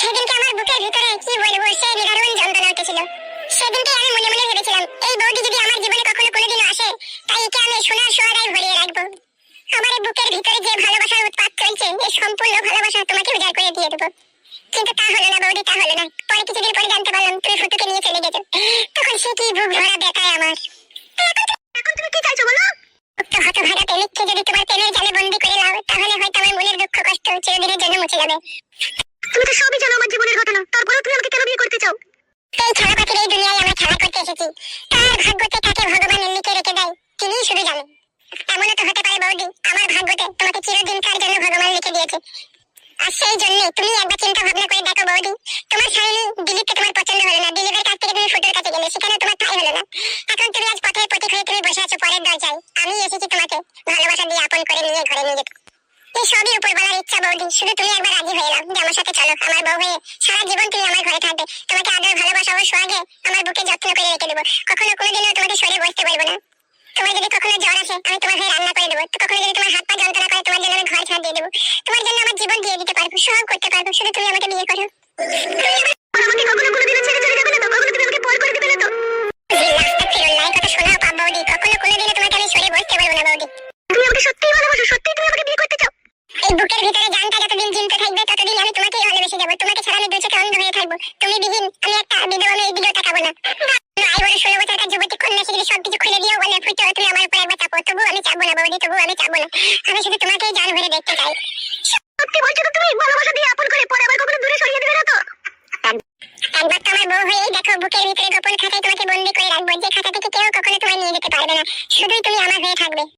সেদিনকে আমার বুকের ভিতরে কি বলবো, সে নিদারুণ যন্ত্রণা হতেছিল। সেদিনকে আমি মনে মনে ভেবেছিলাম, এই বউটি যদি আমার জীবনে কখনো কোনোদিনও আসে, তাই একে আমি সোনার সোহাগায় ভরিয়ে রাখবো। আমার এই বুকের ভিতরে যে ভালোবাসার উৎপাত চলছে, এই সম্পূর্ণ ভালোবাসা তোমাকে উজাড় করে দিয়ে দেবো। কিন্তু তা হলো না বৌদি, তা হলো না। পরে কিছুদিন পরে জানতে পারলাম তুমি ফুটুকে নিয়ে চলে গেছো। তখন সে কি বুক ভরা ব্যথায় আমার। এখন তুমি কি চাইছো বলো? উক্ত হতভাগা প্রেমিককে যদি তোমার প্রেমের জালে বন্দী করে নাও, তাহলে হয়তো আমার মনের দুঃখ কষ্ট চিরদিনের জন্য মুছে যাবে। তুমি তো সবই জানো আমার জীবনের ঘটনা, তারপরেও তুমি আমাকে কেন বিয়ে করতে চাও? এই খেলা পাখির এই দুনিয়ায় আমরা খেলা করতে এসেছি। কার ভাগ্যতে কাকে ভগবান এমনিতে রেখে দেয় তিনিই শুধু জানেন। এমনও তো হতে পারে বৌদি, আমার ভাগ্যতে তোমাকে চিরদিনকার জন্য ভগবান লিখে দিয়েছে। আর সেই জন্য তুমি একবার চিন্তা ভাবনা করে দেখো বৌদি, তোমার স্বামী দিলীপকে তোমার পছন্দ হলো না, দিলীপের কাছ থেকে তুমি ফুটোর কাছে গেলে, সেখানে তোমার ঠাঁই হলো না। এখন তুমি আজ পথের পথিক হয়ে তুমি বসে আছো পরের দরজায়। আমি এসেছি তোমাকে ভালোবাসা দিয়ে আপন করে নিয়ে ঘরে নিয়ে যেতে। এই সবই উপরওয়ালার ইচ্ছা বৌদি, শুধু তুমি একবার রাজি হয়ে নাও যে আমার সাথে চলো, আমার বউ হয়ে সারা জীবন তুমি আমার ঘরে থাকবে। তোমাকে আদর ভালোবাসা ও সোহাগে আমার বুকে যত্ন করে রেখে দেবো। কখনো কোনোদিনও তোমাকে সরে বসতে বলবো না। তোমার যদি কখনো জ্বর আসে, আমি তোমার হয়ে রান্না করে দেবো। তো কখনো যদি তোমার হাত পা যন্ত্রণা করে, তোমার জন্য আমি ঘর ছাড় দিয়ে দেবো। তোমার জন্য আমার জীবন দিয়ে দিতে পারবো, সব করতে পারবো, শুধু তুমি আমাকে বিয়ে করো। আমাকে কখনো কোনোদিনও ছেড়ে চলে যাবে না তো? কখনো তুমি আমাকে পর করে দেবে না তো? আস্তাগফিরুল্লাহ, কথা শোনাও পাপ বৌদি। কখনো কোনোদিনও তোমাকে আমি সরে বসতে বলবো না বৌদি। তুমি আমাকে সত্যিই ভালোবাসো? সত্যিই তুমি আমাকে বিয়ে করতে চাও? এই বুকের ভিতরে জানটা যতদিন জিনতে থাকবে, ততদিন আমি তোমাকেই ভালোবেসে যাবো। তোমাকে ছাড়া আমি দু চোখে অন্ধ হয়ে থাকবো। তুমি বিহীন আমি একটা বিধবা মেয়ে, দিকেও তাকাবো না। আই বড় 16 বছরকার যুবতী কন্যা, সে যদি সবকিছু খুলে দিয়েও বলে ফুটো তুমি আমার উপর একবার চাপো, তবুও আমি চাপবো না বৌদি, তবুও আমি চাপবো না। আমি শুধু তোমাকেই জান ভরে দেখতে চাই। সত্যি বলছো তো তুমি? ভালোবাসা দিয়ে আপন করে পরে আবার কখনো দূরে সরিয়ে দিবে না তো? একবার তো আমার বউ হয়েই দেখো, বুকের ভিতরে গোপন খাতায় তোমাকে বন্দি করে রাখবো, যে খাতা থেকে কেউ কখনো তোমায় নিয়ে যেতে পারবে না। শুধুই তুমি আমার হয়ে থাকবে।